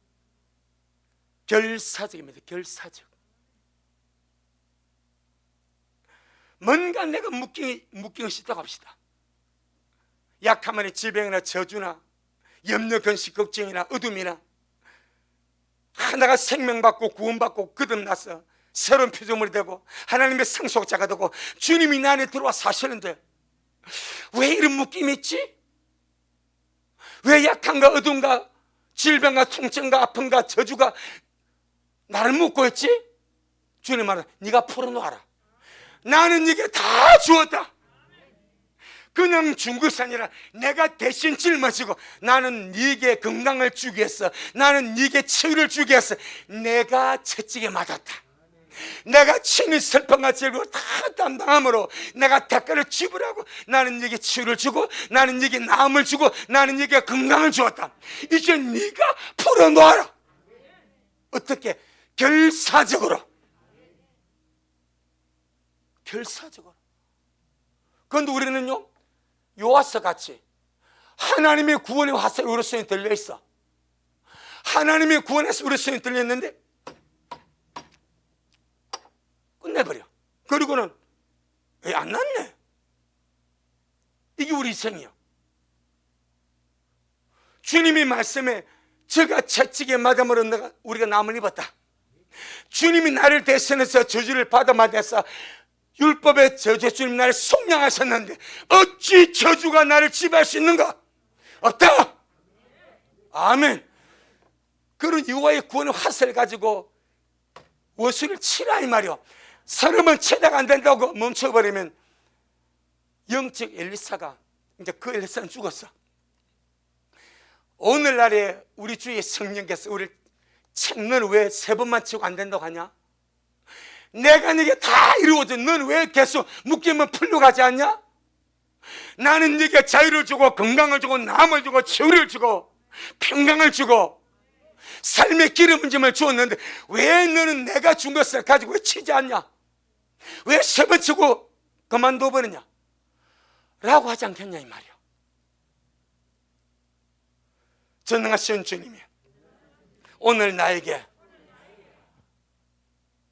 [SPEAKER 1] 결사적입니다. 결사적. 뭔가 내가 묶인 것이 있다고 합시다. 약하면의 질병이나 저주나 염려, 근심, 걱정이나 어둠이나 하나가 생명받고 구원받고 거듭나서 새로운 피조물이 되고 하나님의 상속자가 되고 주님이 내 안에 들어와 사시는데 왜 이런 묶임이 있지? 왜 약함과 어둠과 질병과 통증과 아픔과 저주가 나를 묶고 있지? 주님 말은 네가 풀어놓아라. 나는 네게 다 주었다. 그냥 준 것이 아니라 내가 대신 짊어지고 나는 네게 건강을 주기 위해서 나는 네게 치유를 주기 위해서 내가 채찍에 맞았다. 내가 친히 슬픔과 즐거움을 다 담당함으로 내가 대가를 지불하고 나는 네게 치유를 주고 나는 네게 나음을 주고 나는 네게 건강을 주었다. 이제 네가 풀어놓아라. 어떻게? 결사적으로. 결사적으로. 그런데 우리는요 요아서 같이 하나님의 구원의 화살이 우리 손에 들려있어. 하나님의 구원에서 우리 손에 들렸는데 끝내버려. 그리고는 왜 안 났네? 이게 우리 인생이요. 주님이 말씀에 저가 채찍에 맞음으로 우리가 남을 입었다. 주님이 나를 대신해서 저주를 받아서 율법의 저주 주님 나를 속량하셨는데 어찌 저주가 나를 지배할 수 있는가? 없다. 아멘. 그런 여호와의 구원의 화살을 가지고 원수를 치라 이 말이요. 사람은 체다가 안 된다고 멈춰버리면 영적 엘리사가 이제 그 엘사는 죽었어. 오늘날에 우리 주의 성령께서 우리를 너는 왜 세 번만 치고 안 된다고 하냐? 내가 네게 다 이루어져. 너는 왜 계속 묶이면 풀려가지 않냐? 나는 네게 자유를 주고 건강을 주고 남을 주고 치유를 주고 평강을 주고 삶의 기름짐을 주었는데 왜 너는 내가 준 것을 가지고 왜 치지 않냐? 왜 세 번 치고 그만둬 버리냐? 라고 하지 않겠냐 이 말이야. 전능하신 주님이 오늘 나에게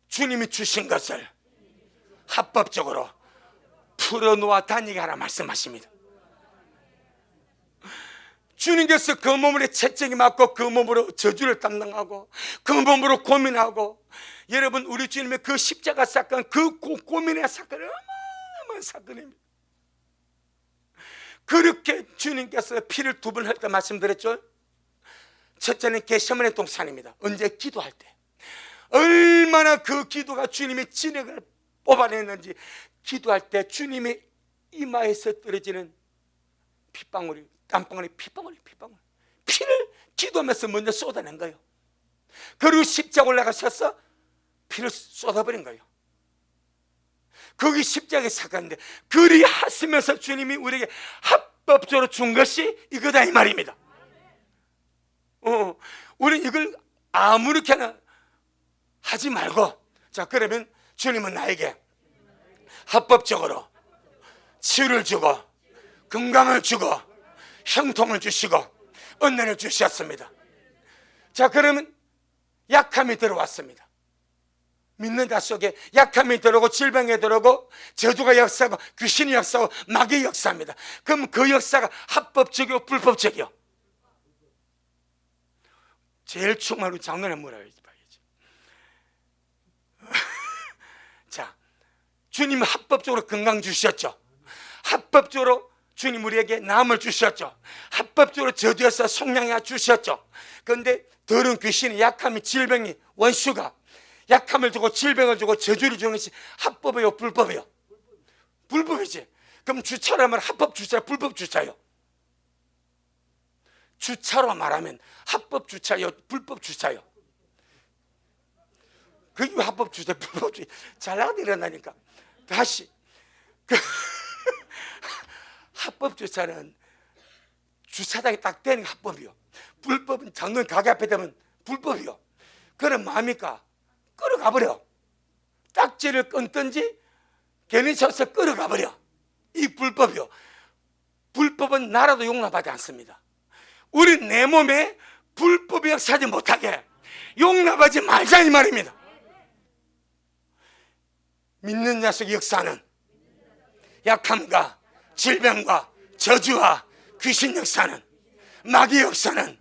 [SPEAKER 1] 주님이 주신 것을 합법적으로 풀어놓아 다니게 하라 말씀하십니다. 주님께서 그 몸으로 채찍이 맞고 그 몸으로 저주를 담당하고 그 몸으로 고민하고, 여러분 우리 주님의 그 십자가 사건, 그 고민의 사건은 어마어마한 사건입니다. 그렇게 주님께서 피를 2번 흘릴 때 말씀드렸죠. 첫째는 겟세마네 동산입니다. 언제? 기도할 때. 얼마나 그 기도가 주님의 진액을 뽑아냈는지, 기도할 때 주님의 이마에서 떨어지는 핏방울이, 땀방울이, 핏방울이, 피를 기도하면서 먼저 쏟아낸 거예요. 그리고 십자가 올라가셔서 피를 쏟아버린 거예요. 거기 십자가의 사건인데, 그리 하시면서 주님이 우리에게 합법적으로 준 것이 이거다 이 말입니다. 우리는 이걸 아무렇게나 하지 말고, 자 그러면 주님은 나에게 합법적으로 치유를 주고 건강을 주고 형통을 주시고 은혜를 주셨습니다. 자 그러면 약함이 들어왔습니다. 믿는 자 속에 약함이 들어오고 질병이 들어오고 저주가 역사하고 귀신이 역사하고 마귀의 역사입니다. 그럼 그 역사가 합법적이고 불법적이요? 제일 충만한 장난에 뭐라 해야지 봐야지. 자, 주님은 합법적으로 건강 주셨죠. 합법적으로 주님 우리에게 남을 주셨죠. 합법적으로 저주에서 속량해 주셨죠. 그런데 더러운 귀신이, 약함이, 질병이, 원수가 약함을 주고 질병을 주고 저주를 주는 것이 합법이요 불법이요? 불법이지. 그럼 주차라면 합법 주차요 불법 주차요? 주차로 말하면 합법 주차요 불법 주차요? 그게 왜 합법 주차 불법 주차? 잘 나가다 일어나니까. 다시 합법 주차는 주차장이 딱 되는 게 합법이요. 불법은 장로님 가게 앞에 되면 불법이요. 그럼 뭐합니까? 끌어가버려. 딱지를 끊든지 괜히 쳐서 끌어가버려. 이 불법이요. 불법은 나라도 용납하지 않습니다. 우리 내 몸에 불법이 역사하지 못하게 용납하지 말자 이 말입니다. 믿는 자식의 역사는 약함과 질병과 저주와 귀신 역사는, 마귀 역사는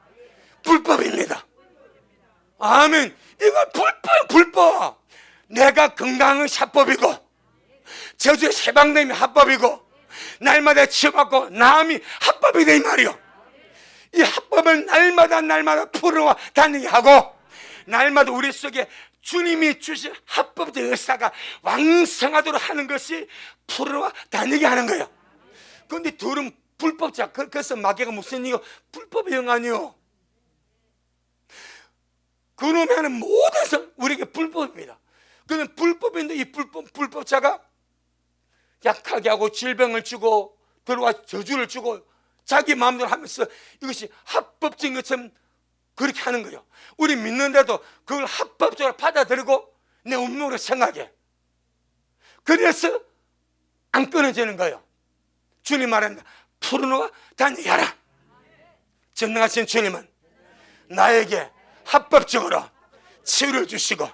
[SPEAKER 1] 불법입니다. 아멘. 이거 불법. 내가 건강은 합법이고 저주의 해방됨이 합법이고 날마다 치유받고 나음이 합법이다 이 말이요. 이 합법을 날마다 풀어와 다니게 하고, 날마다 우리 속에 주님이 주신 합법적 역사가 왕성하도록 하는 것이 풀어와 다니게 하는 거예요. 그런데 둘은 불법자. 그래서 마귀가 무슨 이유? 불법의 영안이요. 그놈이 하는 모든 것 우리에게 불법입니다. 그는 불법인데 이 불법자가 약하게 하고 질병을 주고 들어와 저주를 주고 자기 마음대로 하면서 이것이 합법적인 것처럼 그렇게 하는 거예요. 우리 믿는데도 그걸 합법적으로 받아들이고 내 운명으로 생각해. 그래서 안 끊어지는 거예요. 주님 말합니다. 풀어놓아 다니게 하라. 전능하신 주님은 나에게 합법적으로 치유를 주시고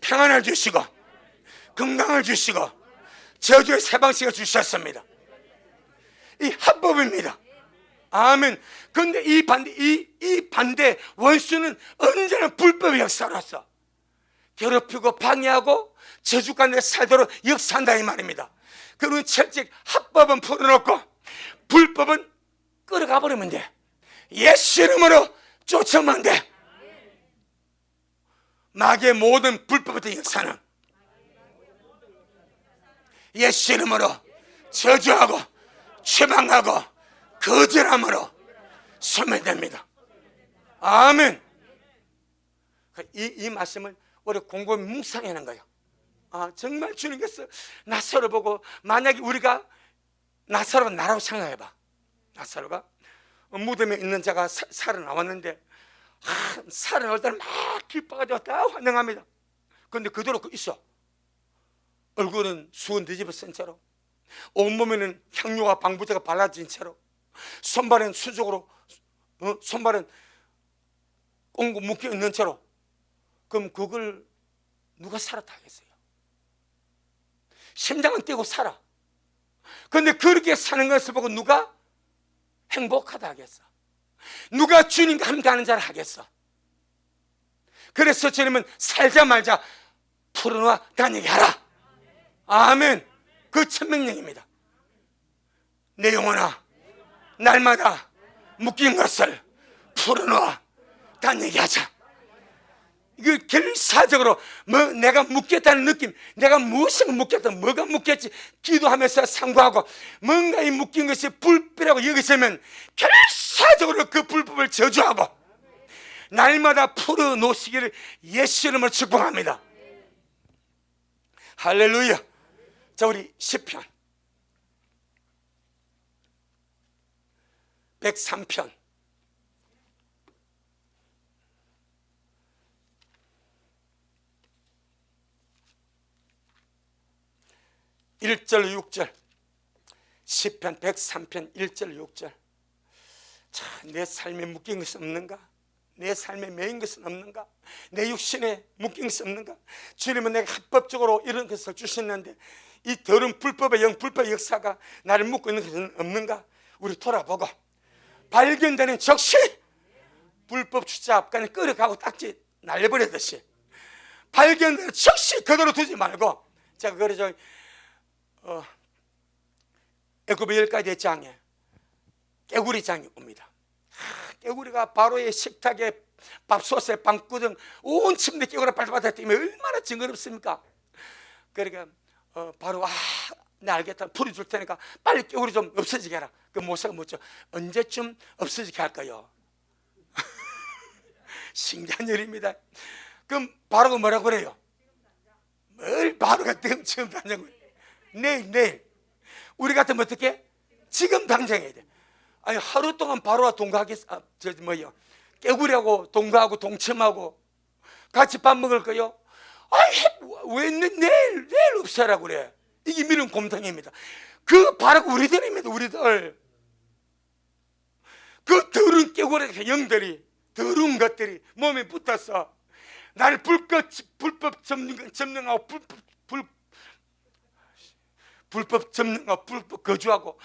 [SPEAKER 1] 평안을 주시고 건강을 주시고 저주의 세방식을 주셨습니다. 이 합법입니다. 아멘. 그런데 이 반대 원수는 언제나 불법의 역사로서 괴롭히고 방해하고 저주 가운데 살도록 역사한다 이 말입니다. 그리고 철칙 합법은 풀어놓고 불법은 끌어가 버리면 돼. 예수 이름으로 쫓아오면 돼. 마귀의 모든 불법의 역사는 예수 이름으로 저주하고 추방하고 거절함으로 소멸됩니다. 아멘. 이 말씀을 우리 곰곰이 묵상하는 거예요. 정말 주님께서 나사로 보고, 만약에 우리가 나사로가 나라고 생각해봐. 나사로가 무덤에 있는 자가 살아나왔는데, 살아나올 때는 막 기뻐가지고 다 환영합니다. 그런데 그대로 있어. 얼굴은 수건 뒤집어 쓴 채로, 온몸에는 향료와 방부제가 발라진 채로, 손발은 수족으로, 손발은 꽁고 묶여 있는 채로. 그럼 그걸 누가 살았다 하겠어요? 심장은 뛰고 살아. 그런데 그렇게 사는 것을 보고 누가 행복하다 하겠어? 누가 주님과 함께하는 자를 하겠어? 그래서 주님은 살자 말자 풀어놓아 다니게 하라. 아멘. 그 첫 명령입니다. 내 영혼아, 날마다 묶인 것을 풀어놓아 다니게 하자. 이거 결사적으로 내가 묶였다는 느낌, 내가 무엇을 묶였다, 뭐가 묶였지 기도하면서 상고하고, 뭔가 이 묶인 것이 불법이라고 여기서면 결사적으로 그 불법을 저주하고 날마다 풀어놓으시기를 예수 이름으로 축복합니다. 할렐루야. 자, 우리 시편 103편 1절 6절, 시편 103편 1절 6절. 자, 내 삶에 묶인 것은 없는가? 내 삶에 매인 것은 없는가? 내 육신에 묶인 것은 없는가? 주님은 내가 합법적으로 이런 것을 주셨는데, 이 더러운 불법의 불법의 역사가 나를 묶고 있는 것은 없는가? 우리 돌아보고, 발견되는 즉시 불법 주자 앞간에 끌어가고 딱지 날려버리듯이 발견되는 즉시 그대로 두지 말고, 제가 그러죠, 애굽의 10가지 장에 깨구리 장이 옵니다. 깨구리가 바로의 식탁에 밥솥에 방구등 온 침대 깨구리가 발바닥에 뛰면 얼마나 징그럽습니까? 그러니까 바로 내 알겠다, 풀이 줄 테니까 빨리 깨구리 좀 없어지게 해라. 그 모세가 묻죠, 언제쯤 없어지게 할까요? 신기한 일입니다. 그럼 바로가 뭐라고 그래요? 뭘 바로가 지금 당장, 내일 우리 같으면 어떻게? 지금 당장 해야 돼. 아니, 하루 동안 바로와 동거하겠어? 깨구리하고 동거하고 동침하고 같이 밥 먹을 거요? 왜 내일 없애라고 그래? 이게 미는 곰탕입니다. 그 바로가 우리들입니다. 우리들. 그 더러운 깨구리 영들이, 더러운 것들이 몸에 붙어서 나를 불법 점령하고 불법 점령하고 불법 거주하고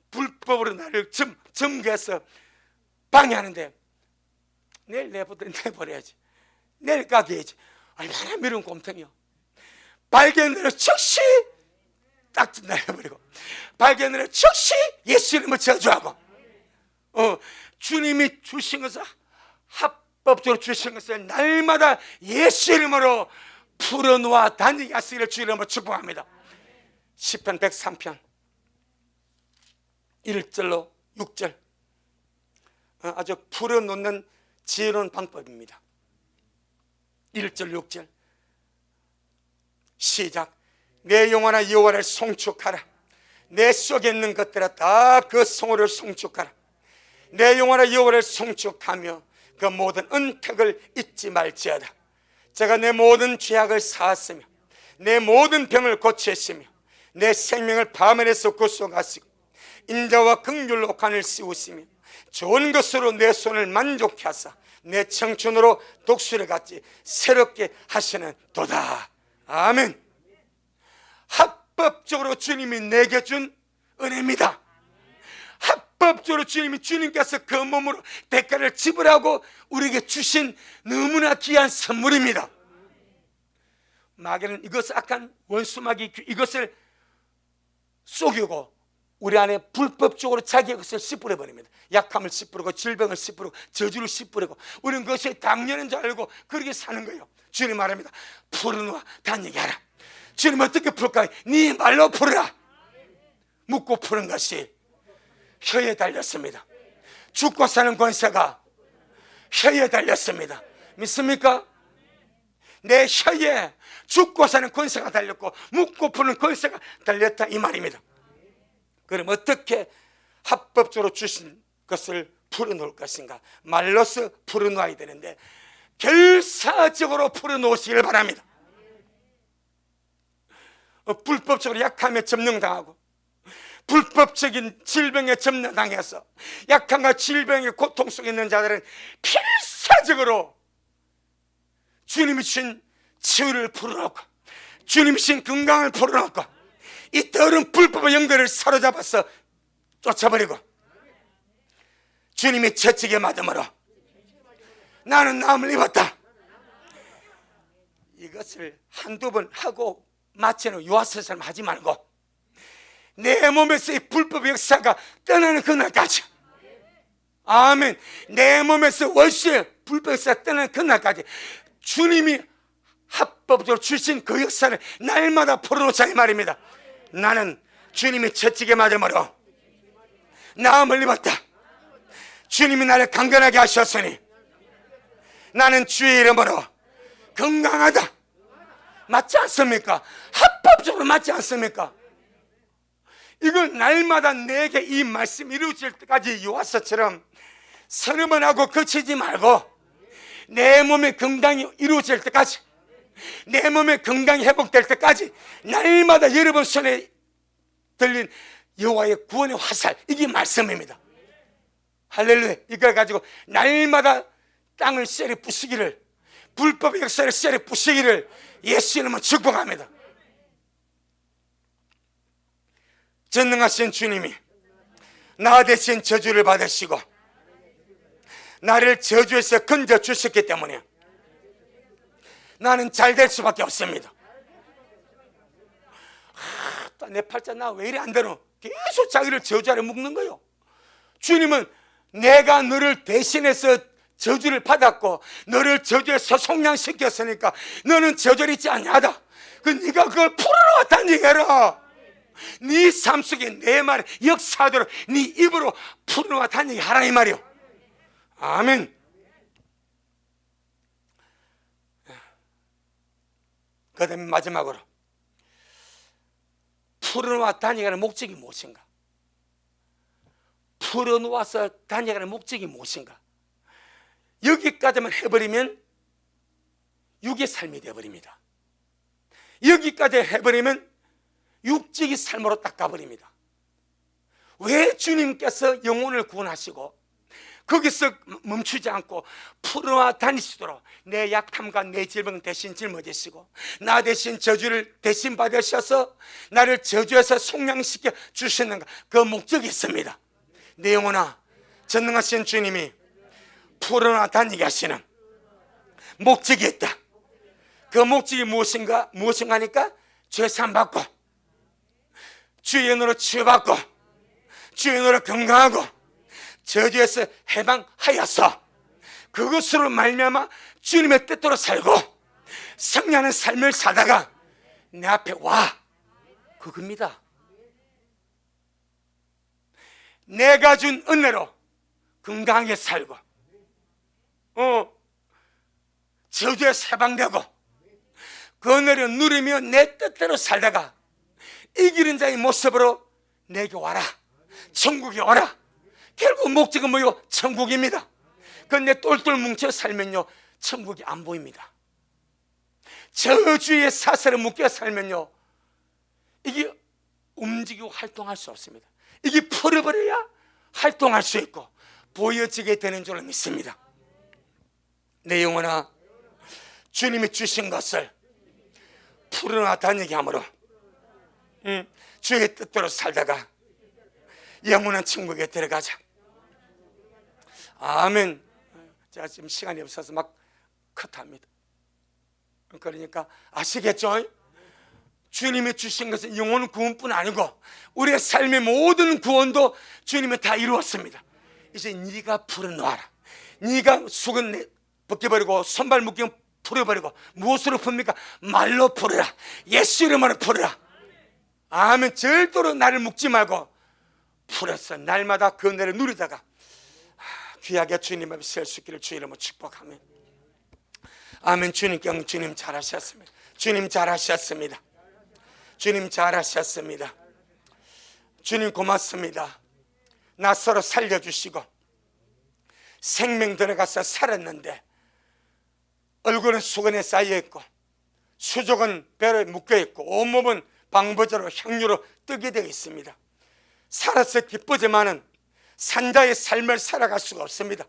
[SPEAKER 1] 불법으로 나를 점거해서 방해하는데, 내일 내버려야지, 내일 가게야지. 얼마나 미운 곰탕이요. 발견되는 즉시 딱 날려버리고, 발견되는 즉시 예수 이름을 저주하고, 주님이 주신 것을, 합법적으로 주신 것을 날마다 예수 이름으로 풀어놓아 다니게 하시기를 주 이름으로 축복합니다. 시편 103편 1절로 6절, 아주 풀어놓는 지혜로운 방법입니다. 1절 6절 시작. 내 영혼아 여호와를 송축하라. 내 속에 있는 것들아 다 그 성호를 송축하라. 내 영혼아 여호와를 송축하며 그 모든 은택을 잊지 말지어다. 제가 내 모든 죄악을 사하시며 내 모든 병을 고치시며 내 생명을 파멸해서 구속하시고 인자와 긍휼로 관을 씌우시며 좋은 것으로 내 손을 만족케 하사 내 청춘으로 독수리 같이 새롭게 하시는 도다. 아멘. 합법적으로 주님이 내게 준 은혜입니다. 합법적으로 주님께서 그 몸으로 대가를 지불하고 우리에게 주신 너무나 귀한 선물입니다. 마귀는 이것을, 악한 원수마귀 이것을 속이고 우리 안에 불법적으로 자기의 것을 씹어버립니다. 약함을 씹으려고, 질병을 씹으려고, 저주를 씹으려고, 우리는 그것이 당연한 줄 알고 그렇게 사는 거예요. 주님 말합니다. 풀어놓아 다니게 하라. 주님 어떻게 풀까요? 네 말로 풀어라. 묻고 푸는 것이 혀에 달렸습니다. 죽고 사는 권세가 혀에 달렸습니다. 믿습니까? 내 혀에 죽고 사는 권세가 달렸고 묻고 푸는 권세가 달렸다 이 말입니다. 그럼 어떻게 합법적으로 주신 것을 풀어놓을 것인가? 말로써 풀어놓아야 되는데 결사적으로 풀어놓으시길 바랍니다. 불법적으로 약함에 점령당하고 불법적인 질병에 점령당해서 약함과 질병의 고통 속에 있는 자들은 필사적으로 주님이 주신 치유를 풀어놓고 주님이 주신 건강을 풀어놓고 이 더러운 불법의 영들을 사로잡아서 쫓아버리고 주님이 채찍에 맞음으로 나는 나음을 입었다. 이것을 한두 번 하고 마치는 유아세처럼 하지 말고 내 몸에서 이 불법의 역사가 떠나는 그날까지, 아멘, 내 몸에서 월수의 불법의 역사가 떠나는 그날까지 주님이 합법적으로 주신 그 역사를 날마다 풀어놓자 이 말입니다. 나는 주님이 채찍에 맞음으로 나음을 입었다. 주님이 나를 강건하게 하셨으니 나는 주의 이름으로 건강하다. 맞지 않습니까? 합법적으로 맞지 않습니까? 이건 날마다 내게 이 말씀이 이루어질 때까지 요하서처럼 서너 번 하고 그치지 말고 내 몸의 건강이 이루어질 때까지, 내 몸의 건강이 회복될 때까지 날마다 여러분 손에 들린 여호와의 구원의 화살, 이게 말씀입니다. 할렐루야. 이걸 가지고 날마다 땅을 쇠려 부수기를, 불법의 역사를 쇠려 부수기를 예수 이름으로 축복합니다. 전능하신 주님이 나 대신 저주를 받으시고 나를 저주에서 건져 주셨기 때문에 나는 잘 될 수밖에 없습니다. 내 팔자 나 왜 이리 안 되노? 계속 자기를 저주 아래 묶는 거요. 주님은 내가 너를 대신해서 저주를 받았고 너를 저주에서 속량시켰으니까 너는 저주를 있지 아니하다. 네가 그걸 풀어놓았다는 얘기해라. 네 삶 속에 내 말에 역사하도록 네 입으로 풀어놓았다는 얘기 하라 이 말이요. 아멘. 그 다음에 마지막으로 풀어놓았다는 얘기하는 목적이 무엇인가? 풀어놓아서 다니가는 목적이 무엇인가? 여기까지만 해버리면 육의 삶이 되어버립니다. 여기까지 해버리면 육적인 삶으로 딱 가버립니다. 왜 주님께서 영혼을 구원하시고 거기서 멈추지 않고 풀어와 다니시도록 내 약함과 내 질병 대신 짊어지시고 나 대신 저주를 대신 받으셔서 나를 저주에서 속량시켜 주시는가? 그 목적이 있습니다. 내 영혼아, 전능하신 주님이 풀어놔 다니게 하시는 목적이 있다. 그 목적이 무엇인가 하니까 죄산 받고 주의 은혜로 치유받고 주의 은혜로 건강하고 저주에서 해방하여서 그것으로 말미암아 주님의 뜻대로 살고 승리하는 삶을 살다가 내 앞에 와. 그겁니다. 내가 준 은혜로 건강하게 살고 저주에서 해방되고 그 은혜를 누리며 내 뜻대로 살다가 이기는 자의 모습으로 내게 와라. 천국에 와라. 결국 목적은 뭐요? 천국입니다. 그런데 똘똘 뭉쳐 살면요 천국이 안 보입니다. 저주의 사슬에 묶여 살면요 이게 움직이고 활동할 수 없습니다. 이게 풀어버려야 활동할 수 있고 보여지게 되는 줄로 믿습니다. 내 영혼아, 주님이 주신 것을 풀어놔 다니게 함으로 주의 뜻대로 살다가 영원한 천국에 들어가자. 아멘. 제가 지금 시간이 없어서 막 컷합니다. 그러니까 아시겠죠? 주님이 주신 것은 영혼 구원뿐 아니고 우리의 삶의 모든 구원도 주님이 다 이루었습니다. 이제 네가 풀어놓아라. 네가 수건 벗겨버리고 손발 묶이면 풀어버리고 무엇으로 풉니까? 말로 풀어라. 예수 이름으로 풀어라. 아멘. 절대로 나를 묶지 말고 풀어서 날마다 그 은혜를 누리다가 귀하게 주님 앞에 설 수 있기를 주 이름으로 축복하며 아멘. 주님께 주님 잘하셨습니다. 주님 잘하셨습니다. 주님 잘하셨습니다. 주님 고맙습니다. 나 서로 살려주시고 생명 들어가서 살았는데 얼굴은 수건에 쌓여있고 수족은 배로에 묶여있고 온몸은 방부제로 향유로 뜨게 되어 있습니다. 살아서 기쁘지만은 산자의 삶을 살아갈 수가 없습니다.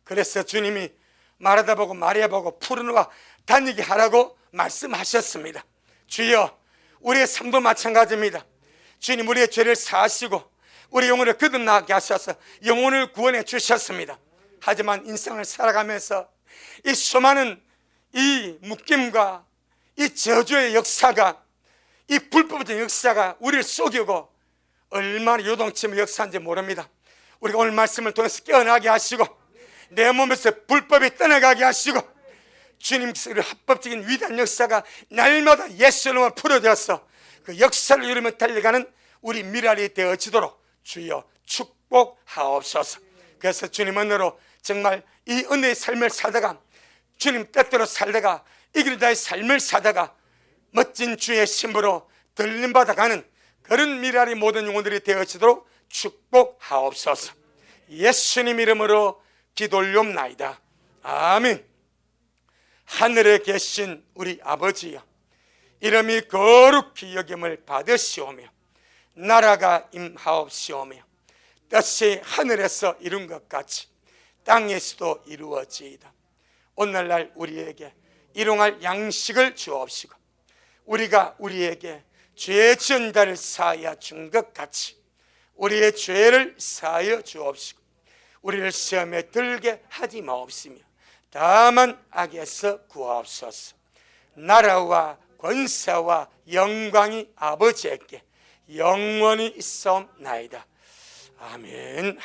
[SPEAKER 1] 그래서 주님이 마르다 보고 마리아 보고 푸르노가 다니게 하라고 말씀하셨습니다. 주여, 우리의 삶도 마찬가지입니다. 주님, 우리의 죄를 사하시고 우리 영혼을 거듭나게 하셔서 영혼을 구원해 주셨습니다. 하지만 인생을 살아가면서 이 수많은 이 묶임과 이 저주의 역사가, 이 불법적인 역사가 우리를 속이고 얼마나 요동치며 역사인지 모릅니다. 우리가 오늘 말씀을 통해서 깨어나게 하시고 내 몸에서 불법이 떠나가게 하시고 주님께서 합법적인 위대한 역사가 날마다 예수님을 풀어져서 그 역사를 이루며 달려가는 우리 미랄이 되어지도록 주여 축복하옵소서. 그래서 주님 은혜로 정말 이 은혜의 삶을 살다가 주님 뜻대로 살다가 이기는 자의 삶을 살다가 멋진 주의 신부로 들림받아가는 그런 미랄이 모든 영혼들이 되어지도록 축복하옵소서. 예수님 이름으로 기도 올리옵나이다. 아멘. 하늘에 계신 우리 아버지여, 이름이 거룩히 여김을 받으시오며 나라가 임하옵시오며 뜻이 하늘에서 이룬 것 같이 땅에서도 이루어지이다. 오늘날 우리에게 일용할 양식을 주옵시고 우리가 우리에게 죄 지은 자를 사하여 준 것 같이 우리의 죄를 사하여 주옵시고 우리를 시험에 들게 하지 마옵시며 다만 악에서 구하옵소서. 나라와 권세와 영광이 아버지에게 영원히 있사옵나이다. 아멘.